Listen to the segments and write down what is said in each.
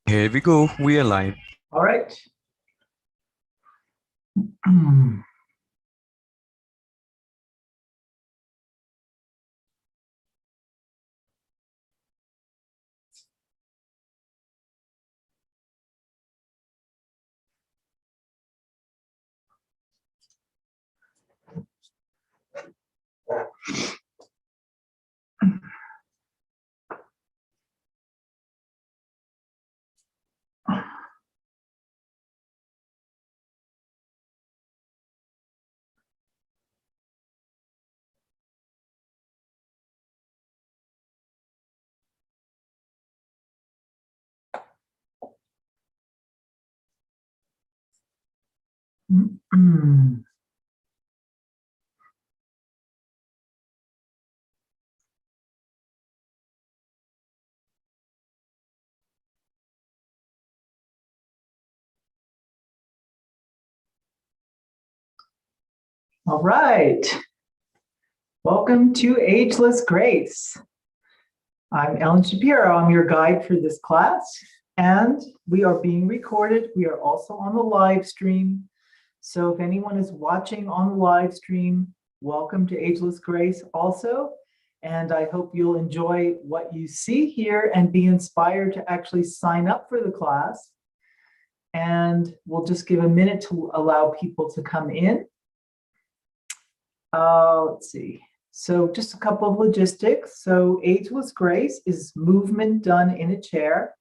Here we go, we are live. All right. All right. Welcome to Ageless Grace. I'm Ellen Shapiro. I'm your guide for this class, and we are being recorded. We are also on the live stream. So if anyone is watching on the live stream, welcome to Ageless Grace also. And I hope you'll enjoy what you see here and be inspired to actually sign up for the class. And we'll just give a minute to allow people to come in. Let's see. So just a couple of logistics. So Ageless Grace is movement done in a chair.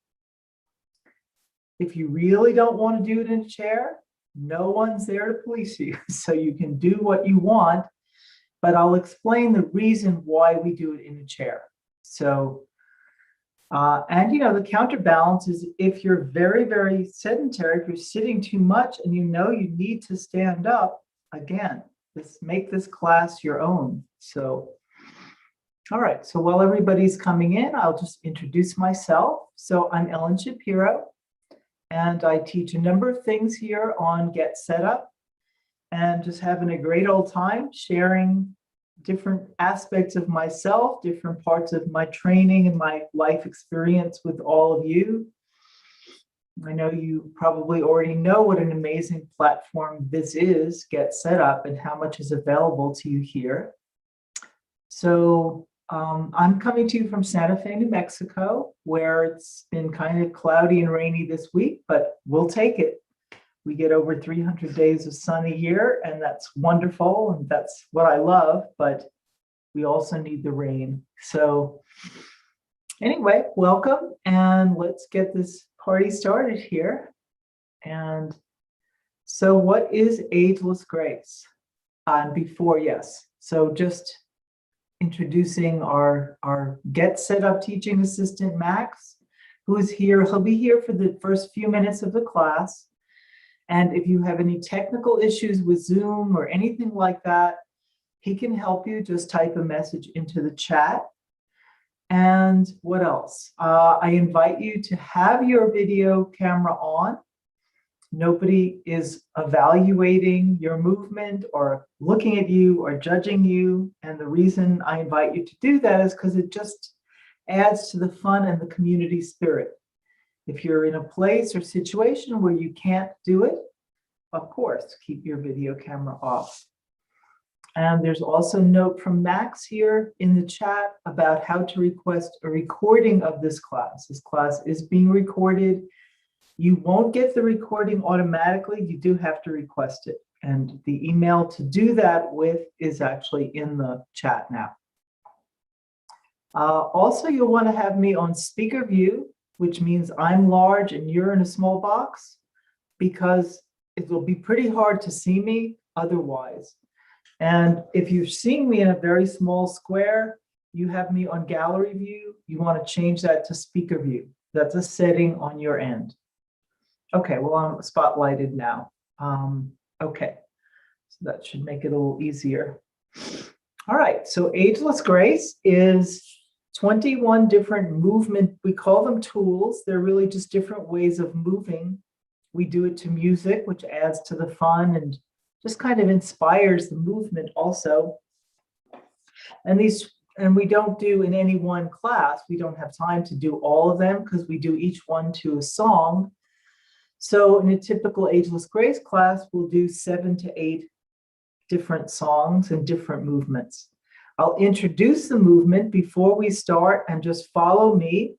If you really don't want to do it in a chair, no one's there to police you. So you can do what you want, but I'll explain the reason why we do it in a chair. So, and you know, the counterbalance is if you're very, very sedentary, if you're sitting too much and you know you need to stand up, again, make this class your own. So, all right, so while everybody's coming in, I'll just introduce myself. So I'm Ellen Shapiro, and I teach a number of things here on Get Set Up, and just having a great old time sharing different aspects of myself, different parts of my training and my life experience with all of you. I know you probably already know what an amazing platform this is, Get Set Up, and how much is available to you here. So I'm coming to you from Santa Fe, New Mexico, where it's been kind of cloudy and rainy this week, but we'll take it. We get over 300 days of sun a year, and that's wonderful, and that's what I love, but we also need the rain. So anyway, welcome, and let's get this party started here. And so what is Ageless Grace? So just introducing our Get Set Up teaching assistant, Max, who is here. He'll be here for the first few minutes of the class. And if you have any technical issues with Zoom or anything like that, he can help you. Just type a message into the chat. And what else? I invite you to have your video camera on. Nobody is evaluating your movement or looking at you or judging you. And the reason I invite you to do that is because it just adds to the fun and the community spirit. If you're in a place or situation where you can't do it, of course, keep your video camera off. And there's also a note from Max here in the chat about how to request a recording of this class. This class is being recorded. You won't get the recording automatically. You do have to request it. And the email to do that with is actually in the chat now. Also, you'll want to have me on speaker view, which means I'm large and you're in a small box, because it will be pretty hard to see me otherwise. And if you're seeing me in a very small square, you have me on gallery view, you want to change that to speaker view. That's a setting on your end. Okay, well, I'm spotlighted now. Okay, so that should make it a little easier. All right, so Ageless Grace is 21 different movement, we call them tools. They're really just different ways of moving. We do it to music, which adds to the fun and just kind of inspires the movement also. And these And we don't do in any one class, we don't have time to do all of them because we do each one to a song. So in a typical Ageless Grace class, we'll do 7 to 8 different songs and different movements. I'll introduce the movement before we start and just follow me.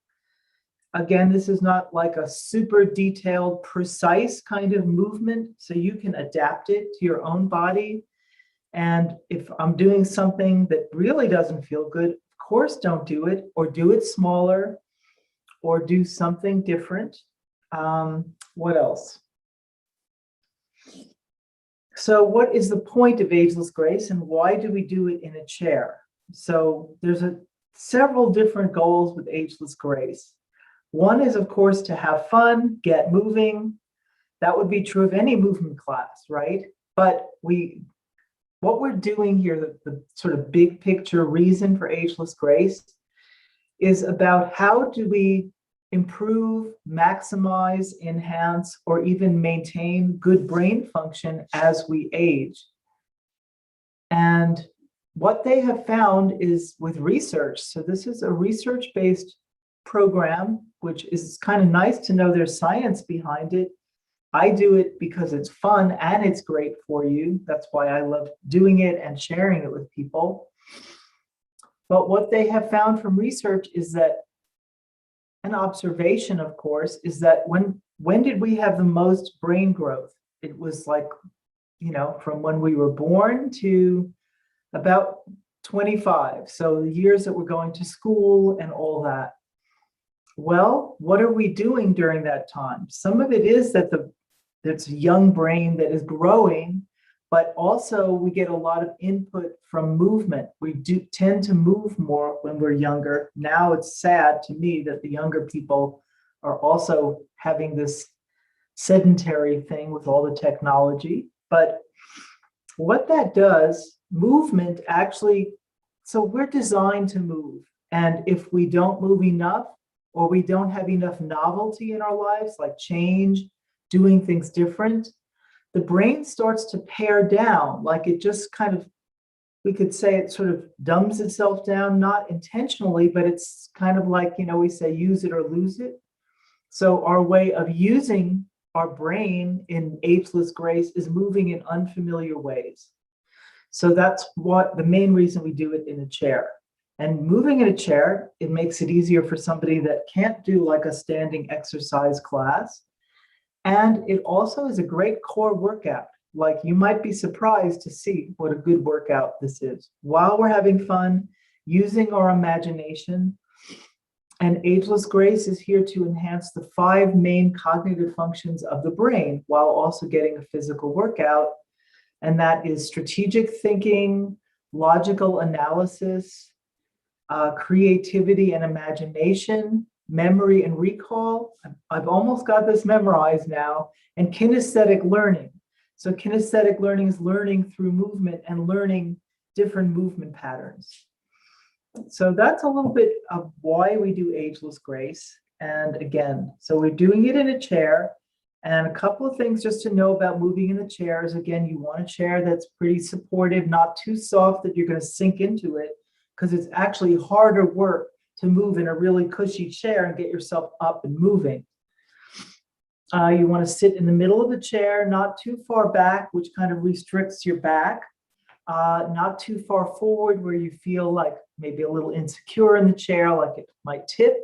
Again, this is not like a super detailed, precise kind of movement, so you can adapt it to your own body. And if I'm doing something that really doesn't feel good, of course, don't do it, or do it smaller, or do something different. What else? So what is the point of Ageless Grace and why do we do it in a chair? So there's several different goals with Ageless Grace. One is, of course, to have fun, get moving. That would be true of any movement class, right? But what we're doing here, the sort of big picture reason for Ageless Grace is about how do we improve, maximize, enhance, or even maintain good brain function as we age. And what they have found is with research, so this is a research-based program, which is kind of nice to know there's science behind it. I do it because it's fun and it's great for you. That's why I love doing it and sharing it with people. But what they have found from research is that an observation, of course, is that when did we have the most brain growth? It was like, from when we were born to about 25. So the years that we're going to school and all that. Well, what are we doing during that time? Some of it is that there's a young brain that is growing, but also we get a lot of input from movement. We do tend to move more when we're younger. Now it's sad to me that the younger people are also having this sedentary thing with all the technology. But what that does, movement actually, so we're designed to move. And if we don't move enough, or we don't have enough novelty in our lives, like change, doing things different, the brain starts to pare down, like it just kind of, we could say it sort of dumbs itself down, not intentionally, but it's kind of like, we say use it or lose it. So our way of using our brain in Ageless Grace is moving in unfamiliar ways. So that's what the main reason we do it in a chair. And moving in a chair, it makes it easier for somebody that can't do like a standing exercise class. And it also is a great core workout. Like you might be surprised to see what a good workout this is. While we're having fun, using our imagination. And Ageless Grace is here to enhance the 5 main cognitive functions of the brain while also getting a physical workout. And that is strategic thinking, logical analysis, creativity and imagination, memory and recall. I've almost got this memorized now, and kinesthetic learning. So kinesthetic learning is learning through movement and learning different movement patterns. So that's a little bit of why we do Ageless Grace. And again, so we're doing it in a chair. And a couple of things just to know about moving in the chair is, again, you want a chair that's pretty supportive, not too soft that you're going to sink into it, because it's actually harder work to move in a really cushy chair and get yourself up and moving. You want to sit in the middle of the chair, not too far back, which kind of restricts your back, not too far forward where you feel like maybe a little insecure in the chair, like it might tip.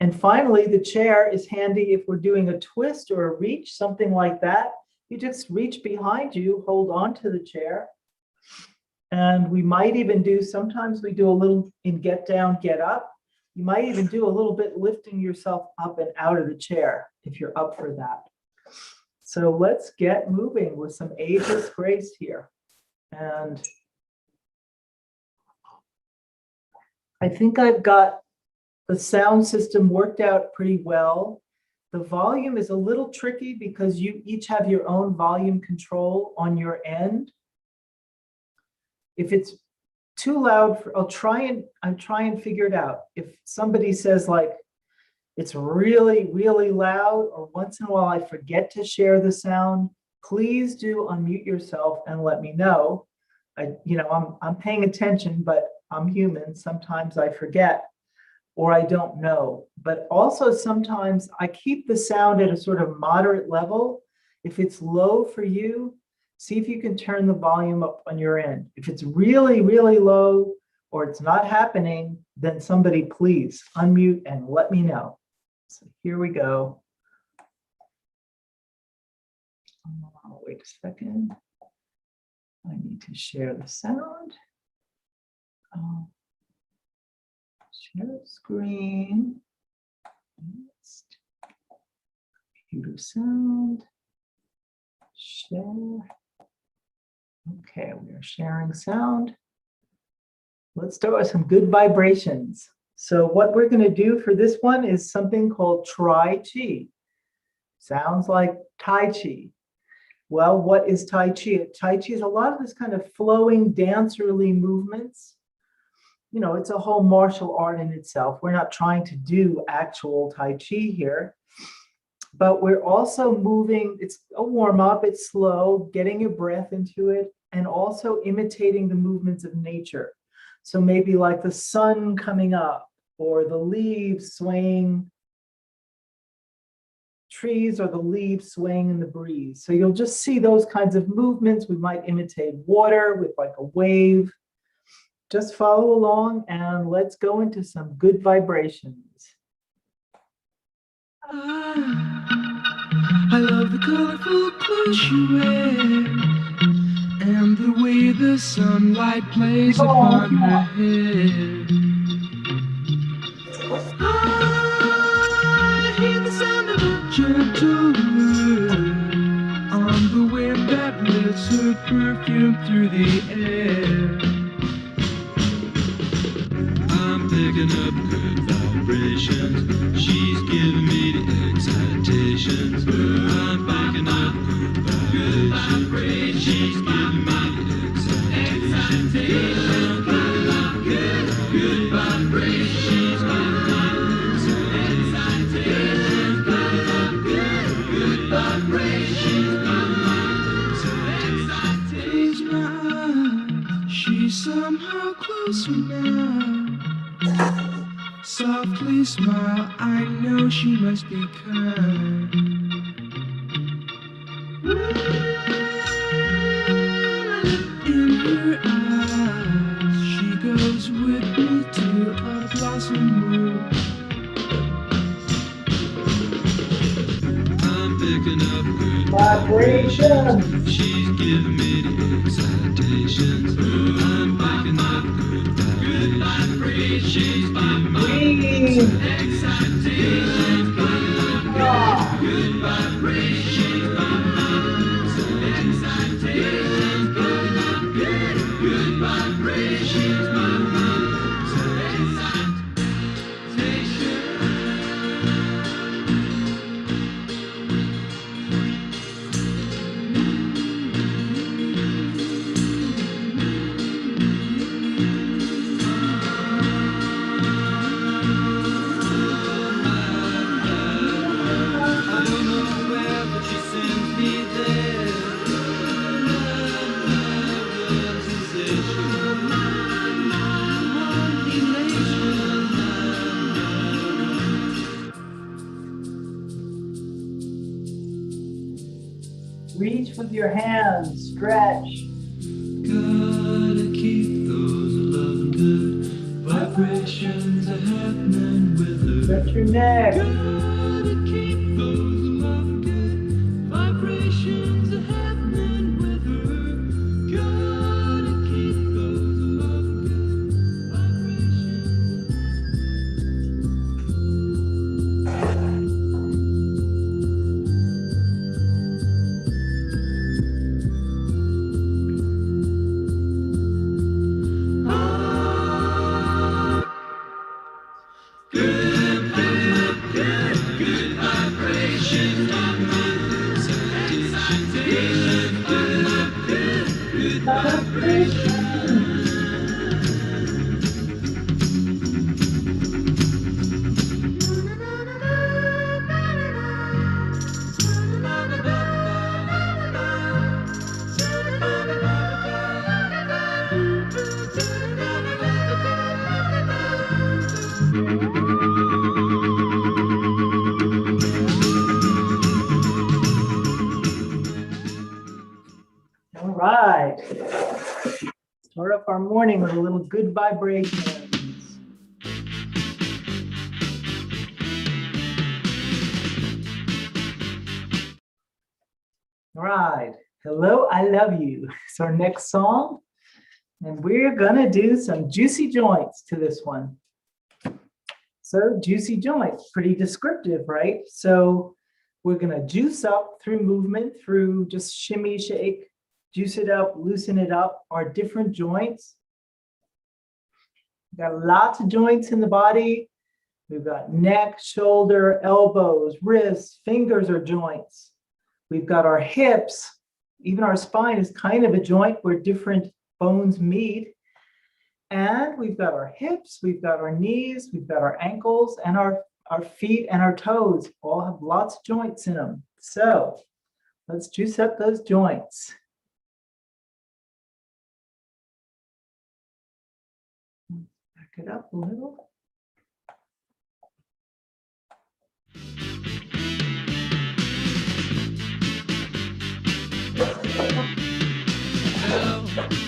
And finally, the chair is handy if we're doing a twist or a reach, something like that. You just reach behind you, hold on to the chair. And we might even do, sometimes we do a little in get down, get up. You might even do a little bit lifting yourself up and out of the chair if you're up for that. So let's get moving with some Ageless Grace here. And I think I've got the sound system worked out pretty well. The volume is a little tricky because you each have your own volume control on your end. If it's too loud, I'll try and figure it out. If somebody says like, it's really, really loud, or once in a while I forget to share the sound, please do unmute yourself and let me know. I'm paying attention, but I'm human. Sometimes I forget or I don't know. But also sometimes I keep the sound at a sort of moderate level. If it's low for you, see if you can turn the volume up on your end. If it's really, really low or it's not happening, then somebody please unmute and let me know. So here we go. Oh, wait a second. I need to share the sound. Share screen. Next. Computer sound. Share. Okay, we are sharing sound. Let's start with some good vibrations. So what we're going to do for this one is something called Tai Chi. Sounds like Tai Chi. Well, what is Tai Chi? Tai Chi is a lot of this kind of flowing, dancerly movements. You know, it's a whole martial art in itself. We're not trying to do actual Tai Chi here, but we're also moving. It's a warm-up, it's slow, getting your breath into it, and also imitating the movements of nature. So maybe like the sun coming up or the leaves swaying, trees or the leaves swaying in the breeze. So you'll just see those kinds of movements. We might imitate water with like a wave. Just follow along and let's go into some good vibrations. I love the colorful clothes you wear and the way the sunlight plays upon her hair. I hear the sound of a gentle word on the wind that lifts her perfume through the air. I'm picking up good vibrations. She's giving me the excitations. I'm picking up good vibrations. She's giving me the excitations. Good vibrations. She's giving me the excitations. Good vibrations. Close my eyes. She's somehow closer now. Softly smile, I know she must be kind. In her eyes, she goes with me to a blossom room. I'm picking up good vibrations. She's giving me the excitations. I'm picking up good vibrations. She's giving me excitations. Good vibrations. Excitations. Good vibrations. Reach with your hands, stretch. Gotta keep those loving good vibrations happening with her. Stretch your neck. Gotta keep those loving good vibrations happening with her. Gotta keep those loving good vibrations. off our morning with a little good vibrations. All right. Hello, I love you. It's our next song. And we're gonna do some juicy joints to this one. So juicy joints, pretty descriptive, right? So we're gonna juice up through movement, through just shimmy, shake, juice it up, loosen it up, our different joints. We've got lots of joints in the body. We've got neck, shoulder, elbows, wrists, fingers are joints. We've got our hips, even our spine is kind of a joint where different bones meet. And we've got our hips, we've got our knees, we've got our ankles, and our feet and our toes all have lots of joints in them. So let's juice up those joints. Back it up a little. Hello,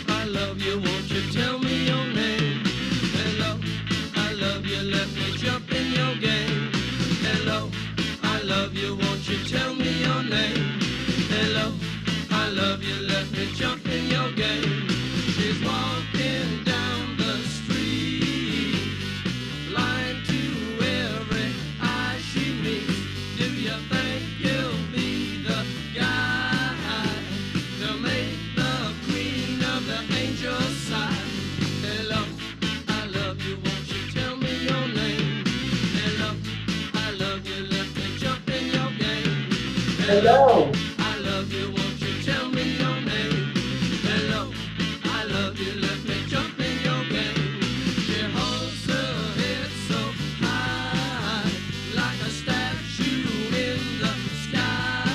I love you, won't you tell me your name? Hello, I love you, let me jump in your game. Hello, I love you, won't you tell me your name? Hello, I love you, let me jump in your game. She's walking down the street, blind to every eye she meets. Do you think you'll be the guy to make the queen of the angels sigh? Hello, I love you, won't you tell me your name? Hello, I love you, let me jump in your game. Hello. I love you, won't you tell me your name? Hello, I love you, let me jump in your game. She holds her head so high, like a statue in the sky.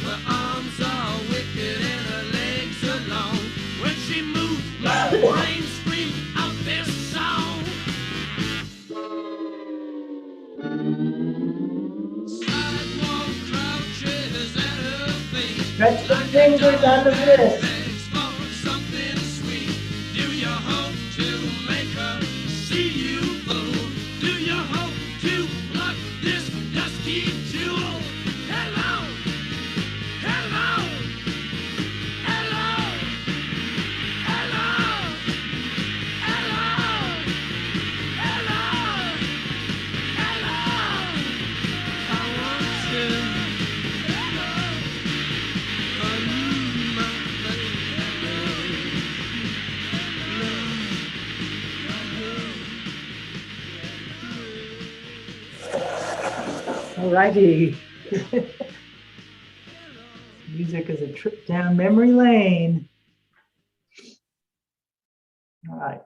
Her arms are wicked and her legs are long. When she moves, my brain screams out this song. Sidewalk crouches at her feet. Stretch the fingers and the wrist. Begs for something sweet. Do you hope to make her see you fool? Do you hope to pluck this dusky jewel? Hello, hello, hello, hello, hello, hello, hello. I want you. All righty. Music is a trip down memory lane. All right.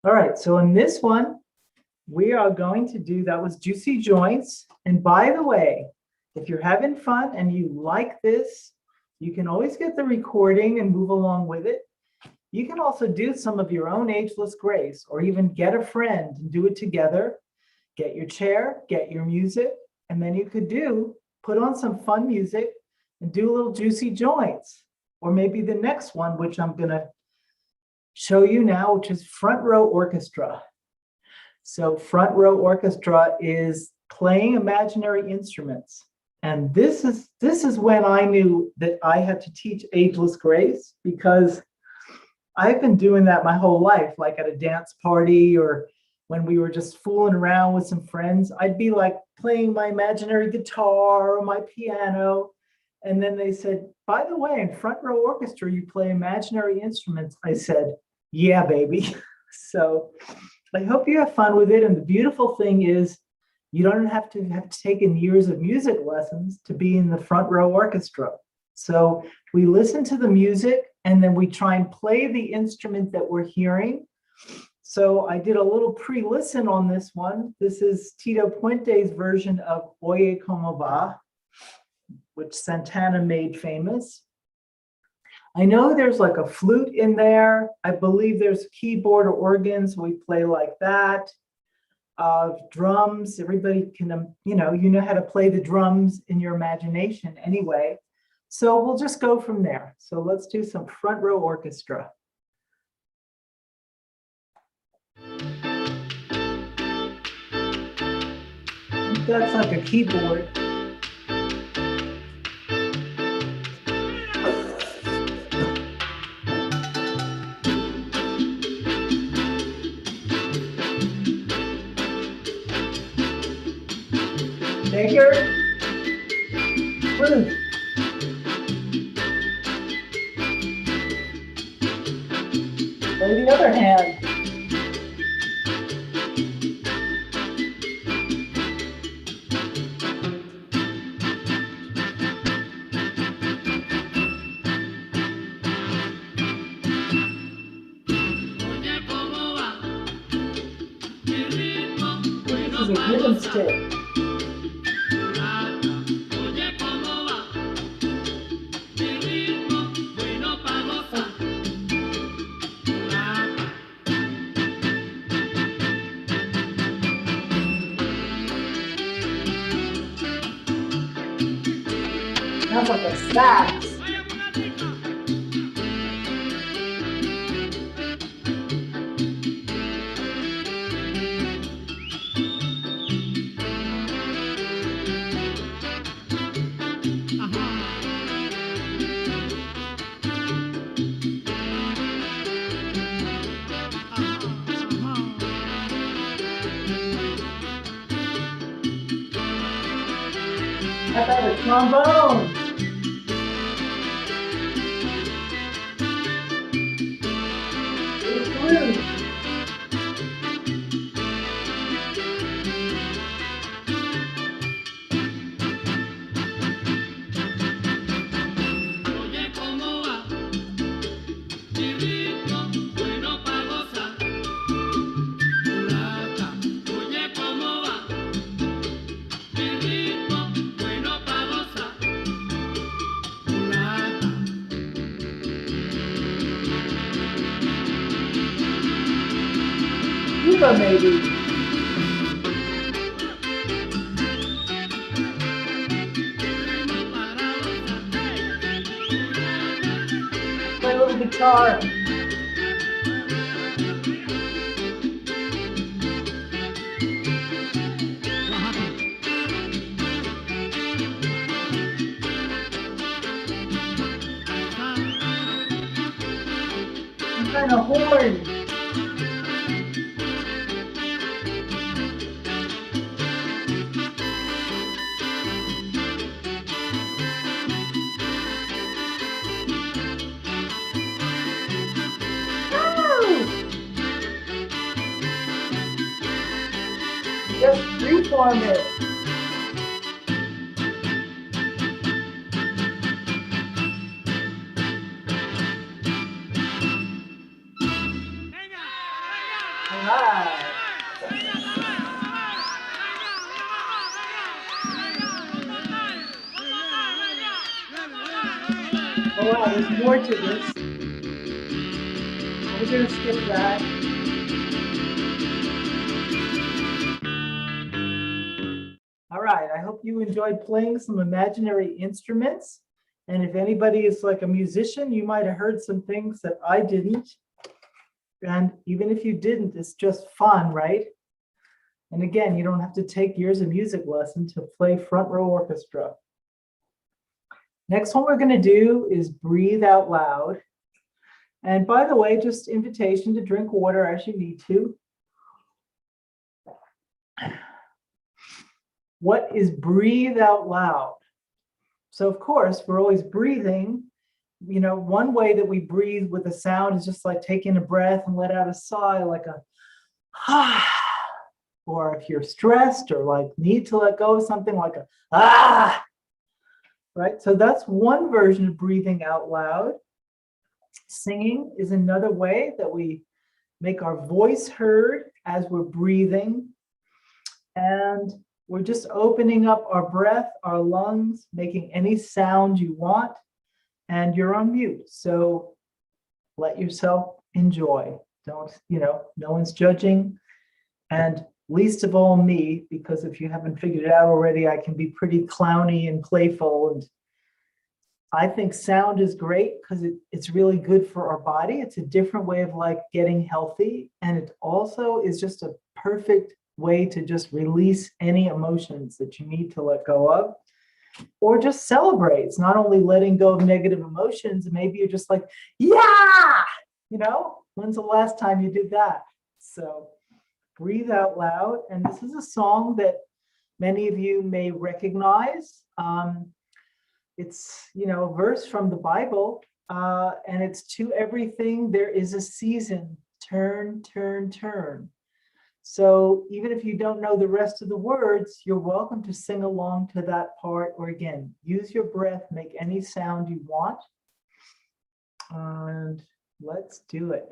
All right, so in this one, we are going to do, that was juicy joints. And by the way, if you're having fun and you like this, you can always get the recording and move along with it. You can also do some of your own ageless grace, or even get a friend and do it together. Get your chair, get your music, and then you could put on some fun music and do little juicy joints. Or maybe the next one, which I'm gonna show you now, which is front row orchestra. So front row orchestra is playing imaginary instruments. And this is when I knew that I had to teach ageless grace, because I've been doing that my whole life, like at a dance party or when we were just fooling around with some friends. I'd be like playing my imaginary guitar or my piano. And then they said, by the way, in front row orchestra, you play imaginary instruments. I said, yeah, baby. So I hope you have fun with it. And the beautiful thing is, you don't have to take in years of music lessons to be in the front row orchestra. So we listen to the music and then we try and play the instrument that we're hearing. So I did a little pre-listen on this one. This is Tito Puente's version of Oye Como Va, which Santana made famous. I know there's like a flute in there. I believe there's keyboard or organs. We play like that. Drums, everybody can, you know how to play the drums in your imagination anyway. So we'll just go from there. So let's do some front row orchestra. That's like a keyboard. Bigger. Flute. Play the other hand. This is a rhythm stick. Sounds like a sax. How about a trombone? A flute. Tuba, maybe. Play a little guitar. Some kind of horn. Just freeform it. All right. Oh wow, there's more to this. We're gonna skip that. All right, I hope you enjoyed playing some imaginary instruments. And if anybody is like a musician, you might have heard some things that I didn't. And even if you didn't, it's just fun, right? And again, you don't have to take years of music lesson to play front row orchestra. Next one we're going to do is breathe out loud. And by the way, just invitation to drink water as you need to. What is breathe out loud? So of course, we're always breathing. You know, one way that we breathe with a sound is just like taking a breath and let out a sigh, like a ah. Or if you're stressed or like need to let go of something, like a ah. Right? So that's one version of breathing out loud. Singing is another way that we make our voice heard as we're breathing. And we're just opening up our breath, our lungs, making any sound you want, and you're on mute. So let yourself enjoy. Don't, no one's judging. And least of all me, because if you haven't figured it out already, I can be pretty clowny and playful. And I think sound is great because it's really good for our body. It's a different way of like getting healthy. And it also is just a perfect way to just release any emotions that you need to let go of or just celebrate. It's not only letting go of negative emotions, maybe you're just like, yeah, when's the last time you did that? So breathe out loud. And this is a song that many of you may recognize. It's, a verse from the Bible, and it's to everything there is a season, turn, turn, turn. So even if you don't know the rest of the words, you're welcome to sing along to that part, or again, use your breath, make any sound you want. And let's do it.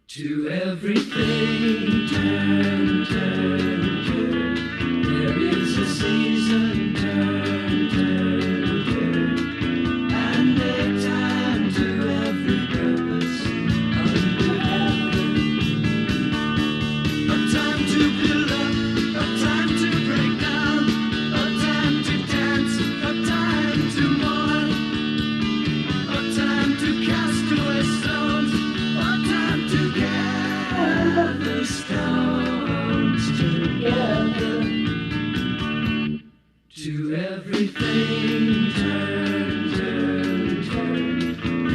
To everything, turn, turn, turn. There is a season, turn, turn, turn. And a time to every purpose under heaven. A time to build up, a time to break down, a time to dance, a time to mourn, a time to cast away stones, a time to gather stones together. To everything, turn, turn, turn.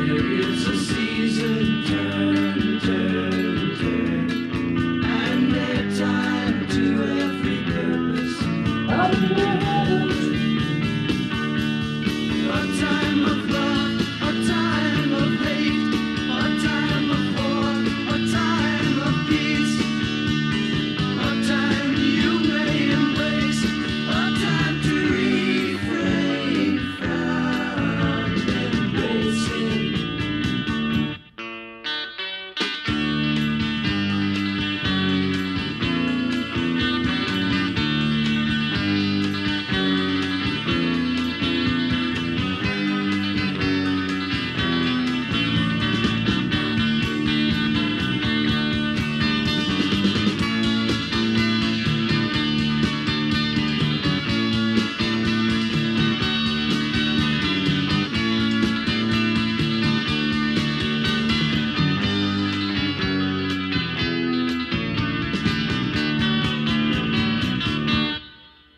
There is a season, turn, turn, turn. And a time to every purpose under heaven. A time of love, a time of hate, a time of war, a time of peace, a time you may embrace, a time to refrain from embracing.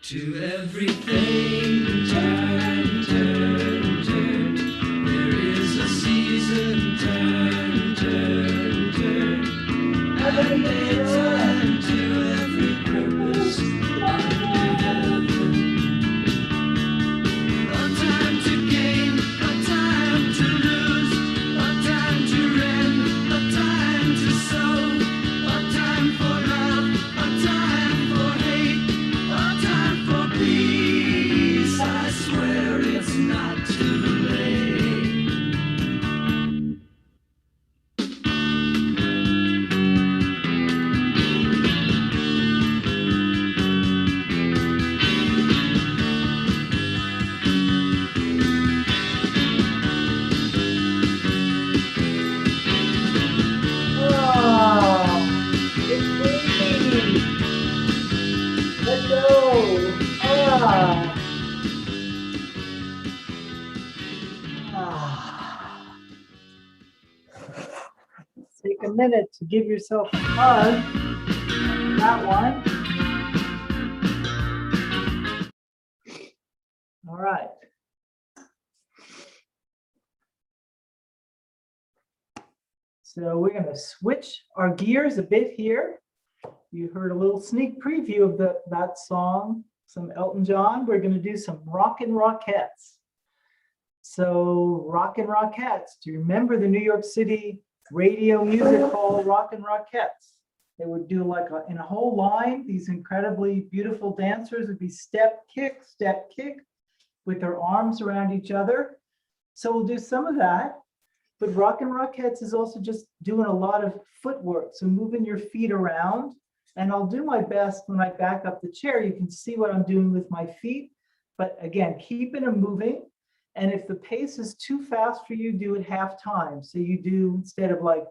To everything, turn, turn, turn. There is a season, turn, turn, turn. And a time to every purpose under heaven. A time to gain, a time to lose, a time to rend, a time to sow, a time for love, a time for hate, a time for peace. I swear it's not too late. Oh, it's easy. Let go. Ah. Ah. Take a minute to give yourself a hug. That one. All right. So we're going to switch our gears a bit here. You heard a little sneak preview of that song, some Elton John. We're going to do some Rockin' Rockettes. So Rockin' Rockettes, do you remember the New York City radio music called Rockin' Rockettes? They would do like in a whole line, these incredibly beautiful dancers would be step, kick, with their arms around each other. So we'll do some of that. But Rockin' Rockettes is also just doing a lot of footwork. So moving your feet around. And I'll do my best when I back up the chair. You can see what I'm doing with my feet. But again, keeping them moving. And if the pace is too fast for you, do it half time. So you do, instead of like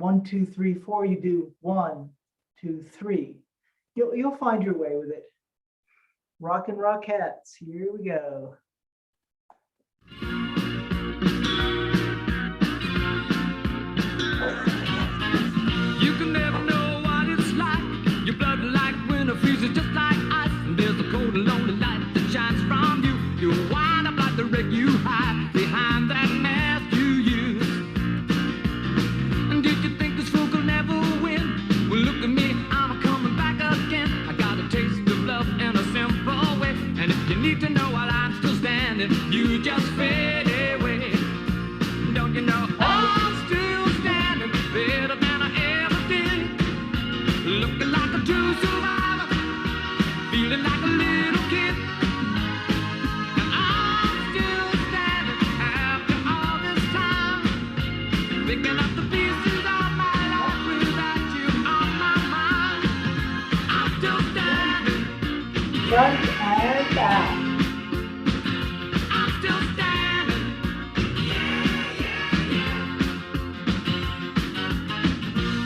1, 2, 3, 4, you do 1, 2, 3. You'll find your way with it. Rockin' Rockettes, here we go. You can never know what it's like. Your blood like winter freezes just like ice. And there's a cold and lonely light that shines from you. You wind up like the wreck you hide behind that mask you use. And did you think this fool could never win? Well, look at me, I'm coming back again. I got a taste of love in a simple way. And if you need to know while I'm still standing, you just fade away. Don't you know I'm still standing better than I ever did? Looking like a true survivor, feeling like a little kid. And I'm still standing after all this time, picking up the pieces of my life without you on my mind. I'm still standing. Front and back. I'm still standing.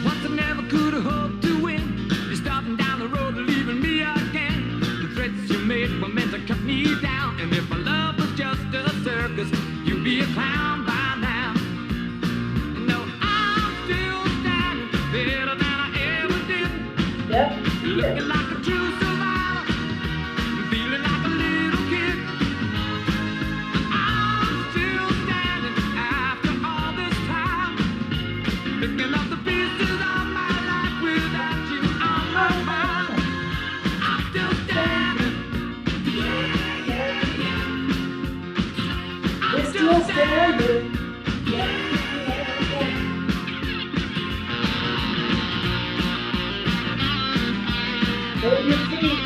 Once I never could have hoped to win. You're starting down the road, leaving me again. The threats you made were meant to cut me down. And if my love was just a circus, you'd be a clown by now. No, I'm still standing better than I ever did. Yep. Looking like a true survivor, feeling like a little kid. I'm still standing after all this time, picking up the pieces of my life without you on my mind. I'm still standing. I'm still standing. Hold your feet.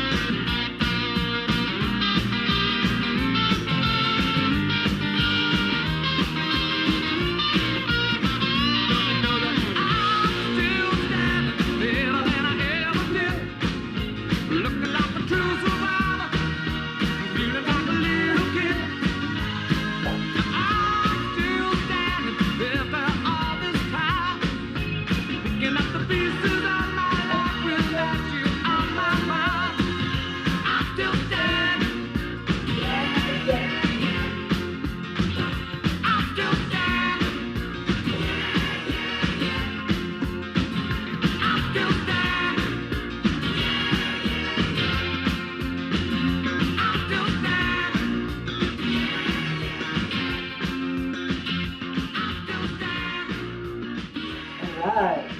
Right.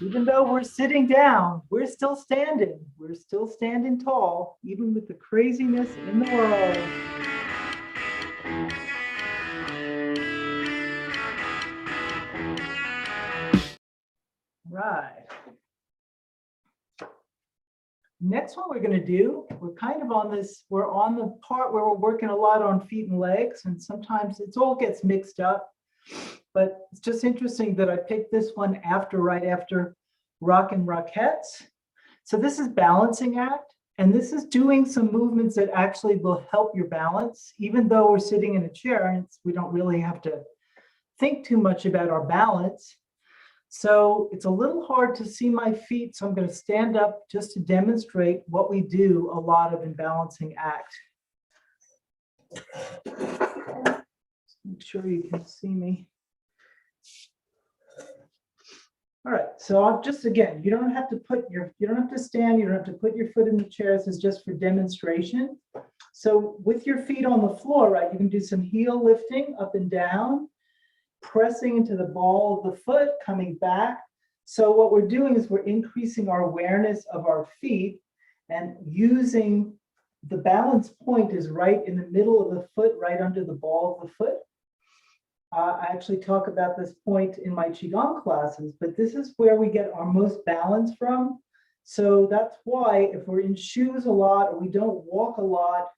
Even though we're sitting down, we're still standing. We're still standing tall, even with the craziness in the world. Right. Next one we're going to do, we're kind of on this, we're on the part where we're working a lot on feet and legs, and sometimes it all gets mixed up. But it's just interesting that I picked this one right after Rockin' Rockettes. So this is balancing act, and this is doing some movements that actually will help your balance, even though we're sitting in a chair and we don't really have to think too much about our balance. So it's a little hard to see my feet, so I'm going to stand up just to demonstrate what we do a lot of in balancing act. Make sure you can see me. All right, so I'll just, again, you don't have to stand, you don't have to put your foot in the chair. This is just for demonstration. So with your feet on the floor, right, you can do some heel lifting up and down, pressing into the ball of the foot, coming back. So what we're doing is we're increasing our awareness of our feet and using the balance point is right in the middle of the foot, right under the ball of the foot. I actually talk about this point in my Qigong classes, but this is where we get our most balance from. So that's why if we're in shoes a lot or we don't walk a lot,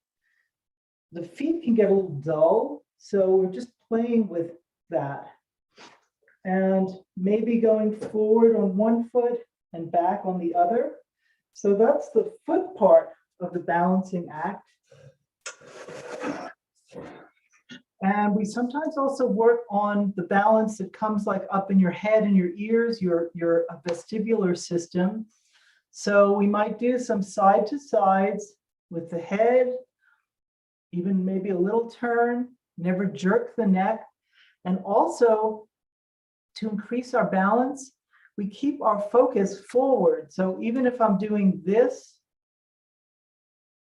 the feet can get a little dull. So we're just playing with that. And maybe going forward on one foot and back on the other. So that's the foot part of the balancing act. And we sometimes also work on the balance that comes like up in your head and your ears, your vestibular system. So we might do some side to sides with the head, even maybe a little turn, never jerk the neck. And also to increase our balance, we keep our focus forward. So even if I'm doing this,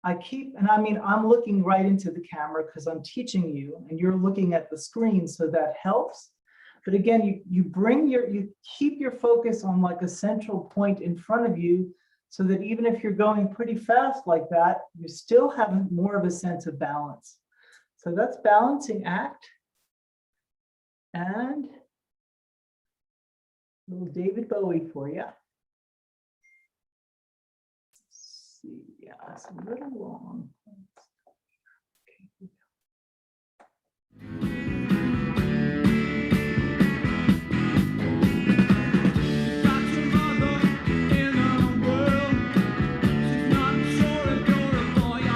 I keep, and I mean, I'm looking right into the camera because I'm teaching you and you're looking at the screen, so that helps. But again, you keep your focus on like a central point in front of you so that even if you're going pretty fast like that, you still have more of a sense of balance. So that's balancing act. And a little David Bowie for you. See, yeah, it's a little long.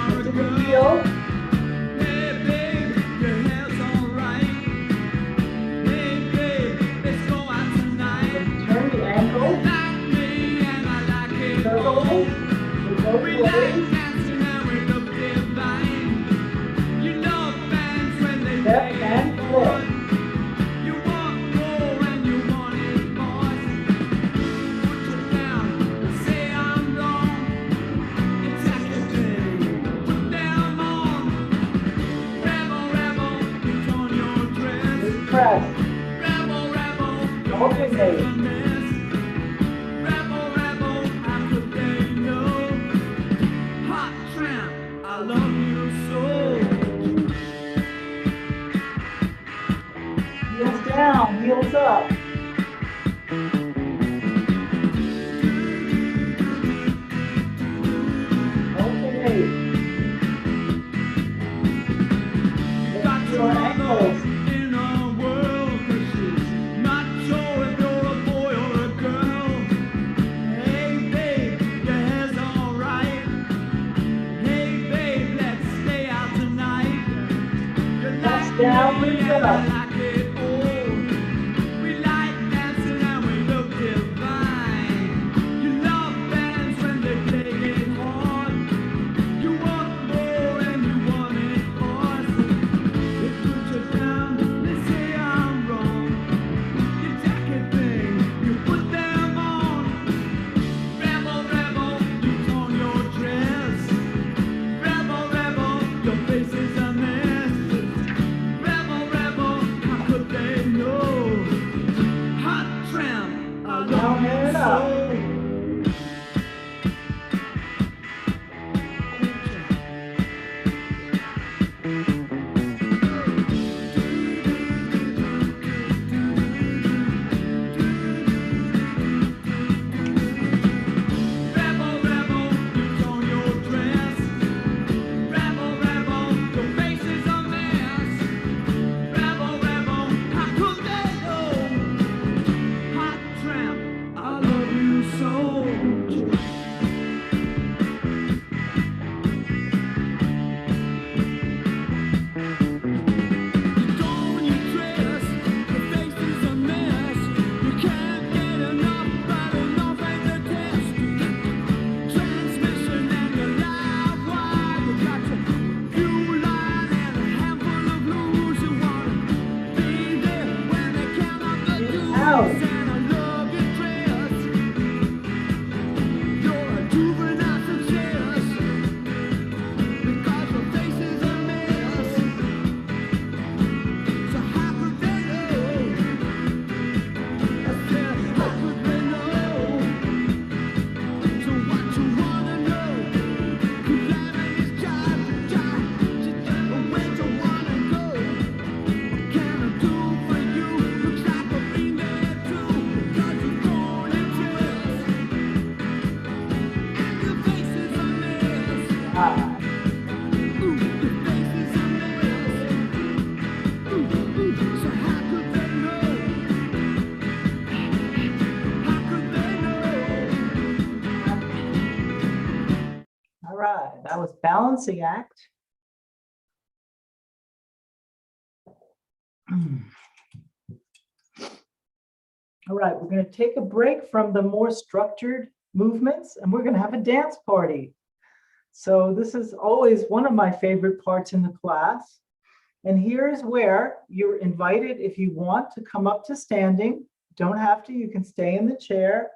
That's a good deal. Turn the ankle. Circle. Both ways. Step and flip. Just press. Alternate. Heels down, heels up. Alternate. Let's do our ankles. Down, lift it up. That was balancing act. All right, we're going to take a break from the more structured movements and we're going to have a dance party. So this is always one of my favorite parts in the class. And here's where you're invited, if you want, to come up to standing. Don't have to, you can stay in the chair.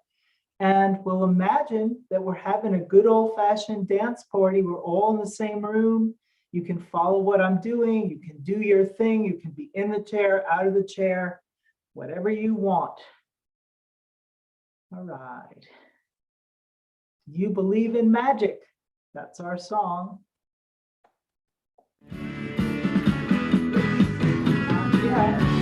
And we'll imagine that we're having a good old-fashioned dance party. We're all in the same room. You can follow what I'm doing. You can do your thing. You can be in the chair, out of the chair, whatever you want. All right. You believe in magic. That's our song. Yeah.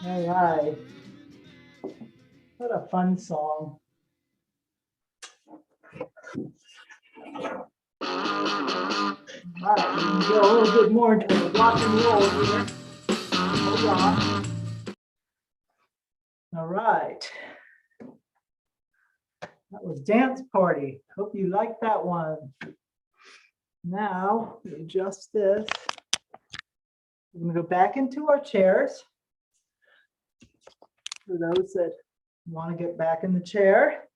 All right. What a fun song. All right, we can go a little bit more into the rock and roll here. Hold on. All right. That was Dance Party. Hope you liked that one. Now, adjust this. We're going to go back into our chairs. For those that want to get back in the chair.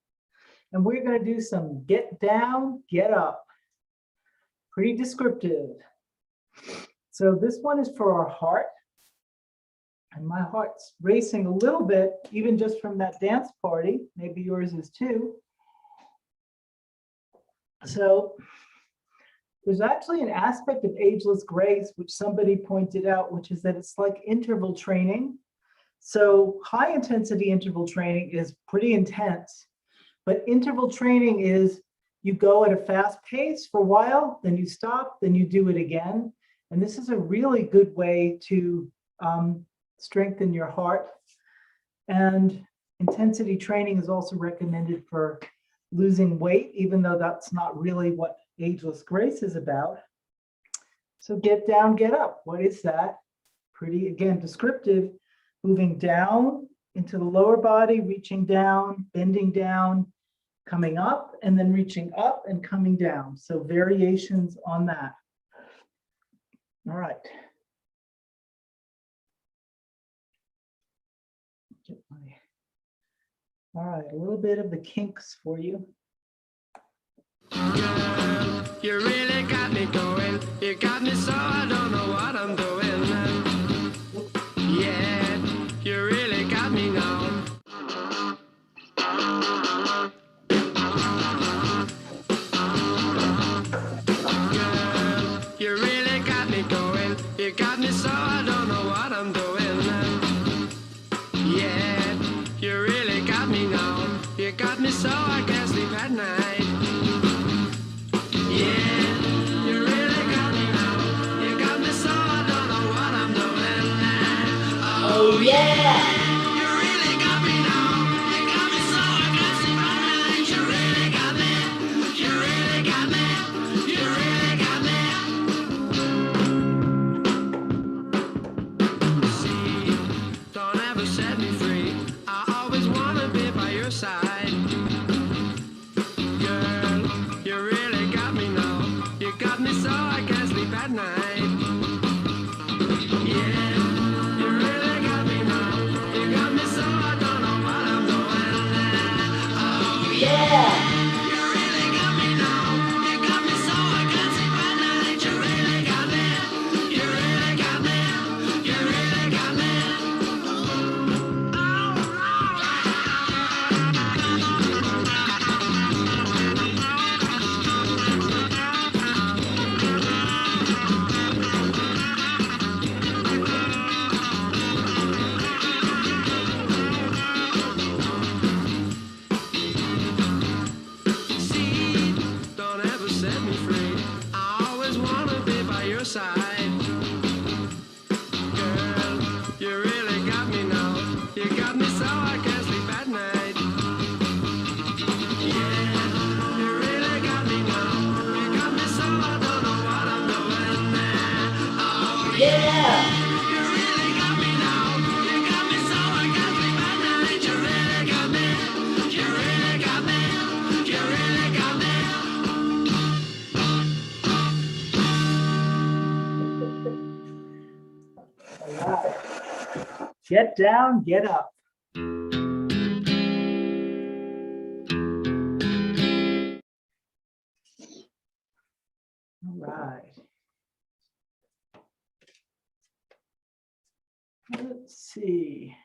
And we're going to do some get down, get up. Pretty descriptive. So this one is for our heart. And my heart's racing a little bit, even just from that dance party. Maybe yours is too. So there's actually an aspect of ageless grace, which somebody pointed out, which is that it's like interval training. So high intensity interval training is pretty intense, but interval training is you go at a fast pace for a while, then you stop, then you do it again. And this is a really good way to strengthen your heart. And intensity training is also recommended for losing weight, even though that's not really what ageless grace is about. So get down, get up. What is that? Pretty, again, descriptive. Moving down into the lower body, reaching down, bending down, coming up, and then reaching up and coming down. So variations on that. All right. All right, a little bit of the kinks for you. You really got me going. You got me so I don't know what I'm doing. Yeah, you really got me now. Girl, you really got me going. You got me so I don't know what I'm doing. Yeah, you really got me now. You got me so I can't sleep at night. Yeah, you really got me now. You got me so I don't know what I'm doing. Oh yeah, you really got me now. You got me so I can't sleep at night. You really got me. You really got me. You really got me. See, don't ever set me free. I always wanna be by your side. Girl, you really got me now. You got me so I can't sleep at night. Yeah, you really got me now. You got me so I don't know what I'm doing. Oh yeah, you really got me now. You got me so I can't sleep at night. You really got me. You really got me. You really got me. See, don't ever set me free. I always wanna be by your side. Girl, you really got me now. You got me so I can't sleep at night. Yeah, you really got me now. You got me so I don't know what I'm doing. Oh yeah, you really got me now. You got me so I can't sleep at night. You really got me. You really got me. You really got me. All right. Get down, get up. All right. Let's see.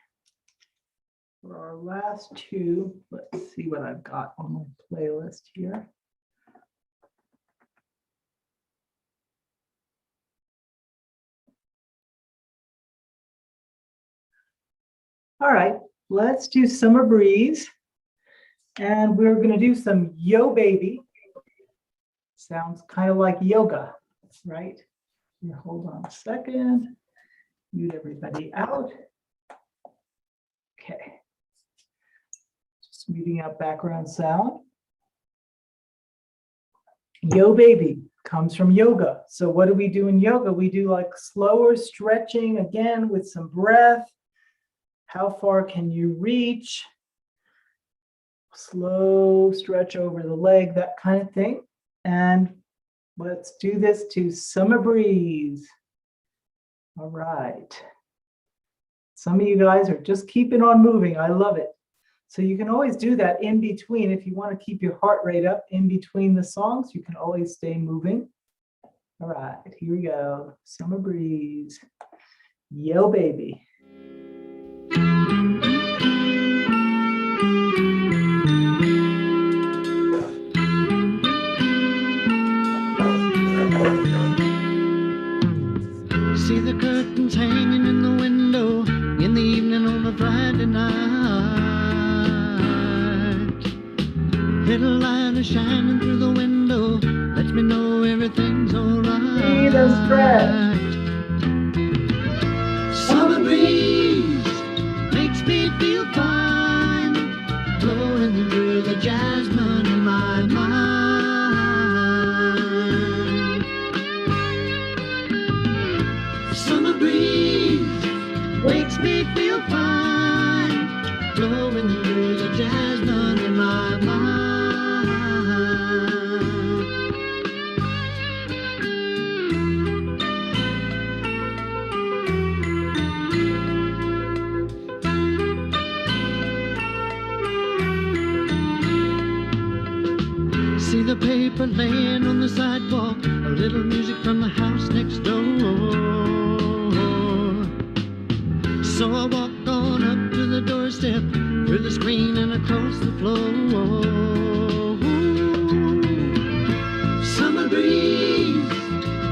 For our last two, let's see what I've got on my playlist here. All right, let's do Summer Breeze. And we're going to do some Yo Baby. Sounds kind of like yoga, right? Here, hold on a second. Mute everybody out. Okay. Just muting out background sound. Yo Baby comes from yoga. So what do we do in yoga? We do like slower stretching, again, with some breath. How far can you reach? Slow stretch over the leg, that kind of thing. And let's do this to Summer Breeze. All right. Some of you guys are just keeping on moving. I love it. So you can always do that in between. If you want to keep your heart rate up in between the songs, you can always stay moving. All right, here we go. Summer Breeze. Yo, baby. See the curtains hanging in the window in the evening on a Friday night. Little light is shining through the window, lets me know everything's alright. See the stretch. Summer breeze makes me feel fine, blowing through the jasmine in my mind. Summer breeze makes me feel fine, blowing through the jasmine in my mind. See the paper laying on the sidewalk, a little music from the house next door. So I walked on up to the doorstep, through the screen and across the floor. Summer breeze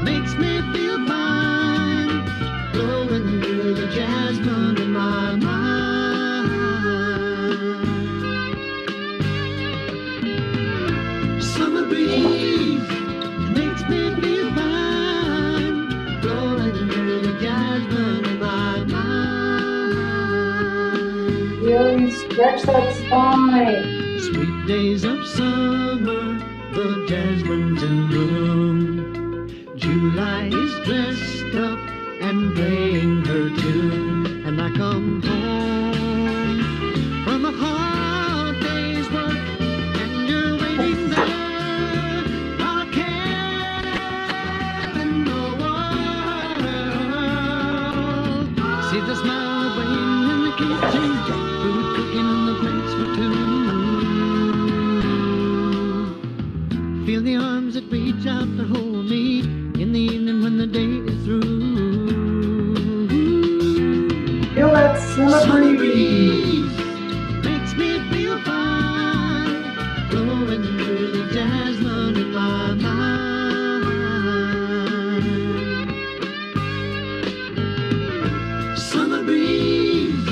makes me feel fine, blowing through the jasmine in my mind. Summer breeze makes me feel fine, blowing through the jasmine in my mind. Really stretch that spine. Sweet days of summer, the jasmine's in bloom. July is dressed up and playing her tune. And I come home from a hard day's work, and you're waiting there, not a care in the world. See the smile waiting in the kitchen, food cooking on the plates for two. Feel the arms that reach out to hold me in the evening when the day is through. Feel that summer breeze. Makes me feel fine, blowing through the jasmine in my mind. Summer breeze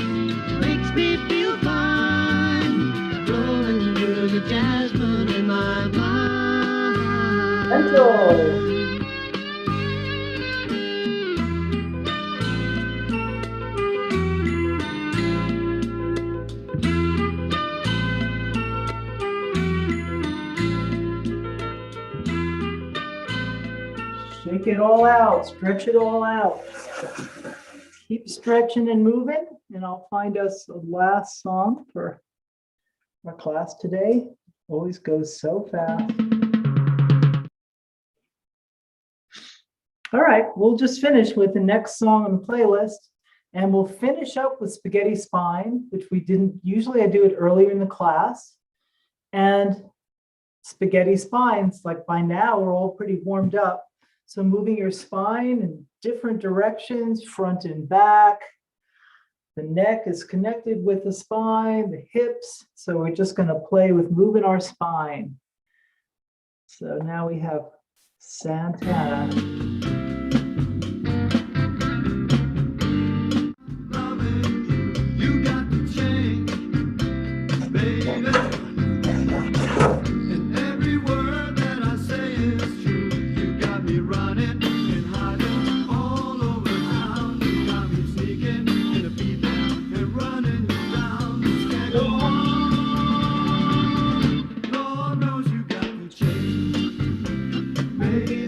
makes me feel fine, blowing through the jasmine in my mind. Gentle. Shake it all out, stretch it all out. Keep stretching and moving, and I'll find us a last song for our class today. Always goes so fast. All right, we'll just finish with the next song on the playlist, and we'll finish up with Spaghetti Spine, which we didn't, usually I do it earlier in the class. And Spaghetti Spines, like by now, we're all pretty warmed up. So moving your spine in different directions, front and back. The neck is connected with the spine, the hips. So we're just going to play with moving our spine. So now we have Santana. You got to change, baby. And every word that I say is true. You got me running and hiding all over town. You got me sneaking in a people and running you down. This can't go on. Lord knows you got to change, baby.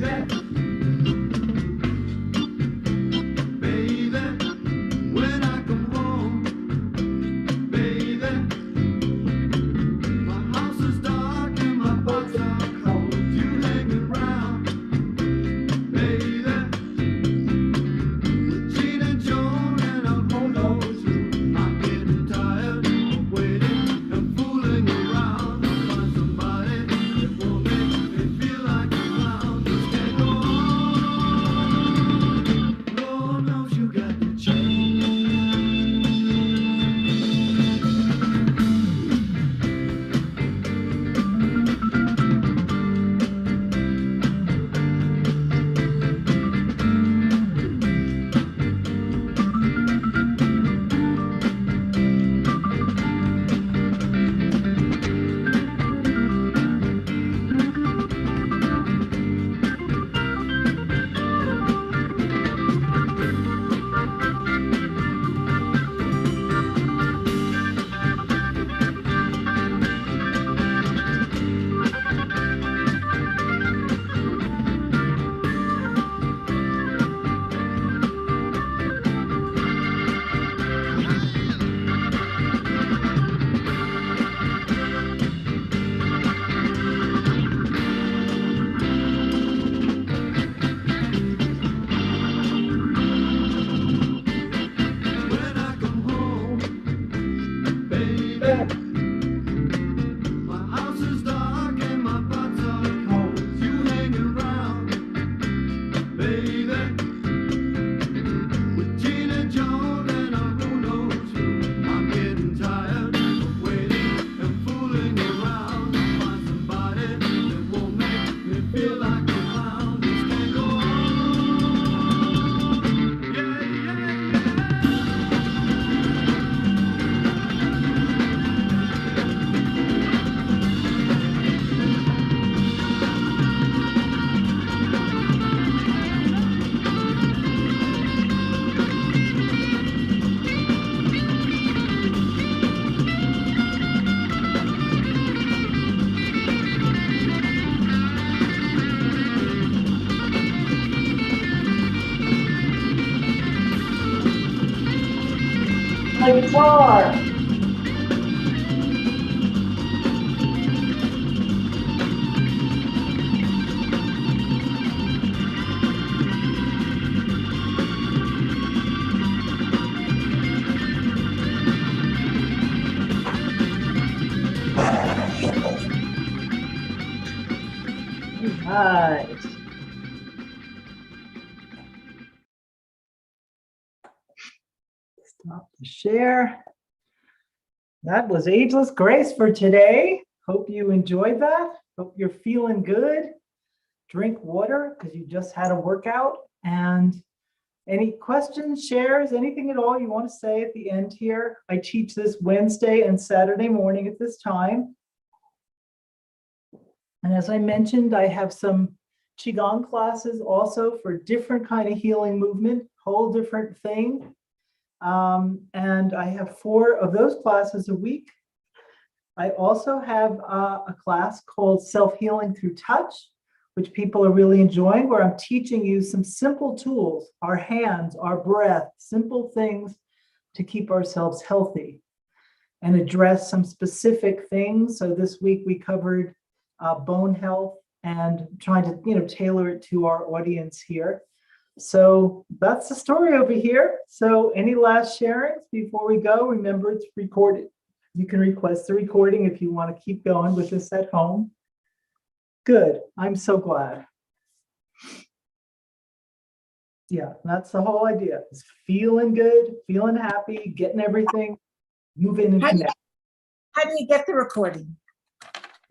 far. Right. Stop the share. That was Ageless Grace for today. Hope you enjoyed that. Hope you're feeling good. Drink water because you just had a workout. And any questions, shares, anything at all you want to say at the end here? I teach this Wednesday and Saturday morning at this time. And as I mentioned, I have some Qigong classes also for different kind of healing movement, whole different thing. And I have 4 of those classes a week. I also have a class called Self-Healing Through Touch, which people are really enjoying, where I'm teaching you some simple tools, our hands, our breath, simple things to keep ourselves healthy and address some specific things. So this week we covered bone health and trying to, tailor it to our audience here. So that's the story over here. So any last sharings before we go? Remember, it's recorded. You can request the recording if you want to keep going with this at home. Good. I'm so glad. Yeah, that's the whole idea. Is feeling good, feeling happy, getting everything, moving and connect. How do you get the recording?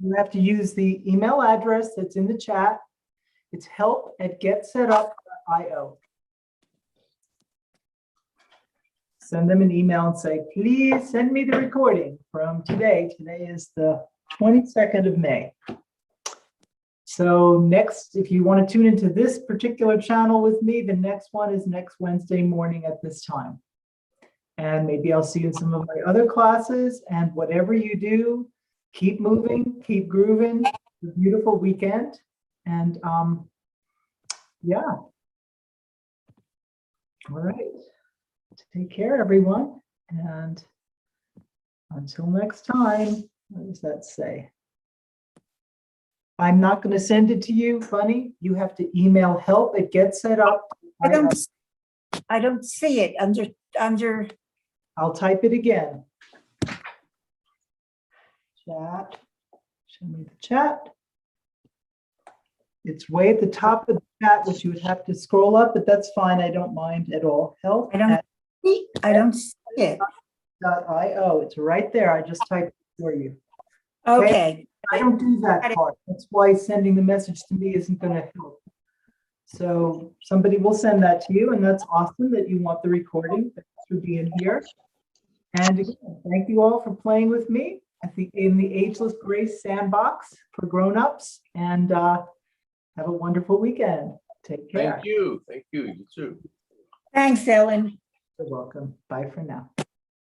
You have to use the email address that's in the chat. It's help@getsetup.io. Send them an email and say, please send me the recording from today. Today is the 22nd of May. So next, if you want to tune into this particular channel with me, the next one is next Wednesday morning at this time. And maybe I'll see you in some of my other classes. And whatever you do, keep moving, keep grooving. It's a beautiful weekend. And yeah. All right. Take care, everyone. And until next time, what does that say? I'm not going to send it to you, Bunny. You have to email help@getsetup. I don't see it under. I'll type it again. Chat. Show me the chat. It's way at the top of the chat, which you would have to scroll up, but that's fine. I don't mind at all. I don't see it. Help.io. It's right there. I just typed it for you. Okay. I don't do that part. That's why sending the message to me isn't going to help. So somebody will send that to you, and that's awesome that you want the recording. Thanks for being here. And again, thank you all for playing with me in the Ageless Grace Sandbox for grown-ups. And have a wonderful weekend. Take care. Thank you. Thank you. You too. Thanks, Ellen. You're welcome. Bye for now.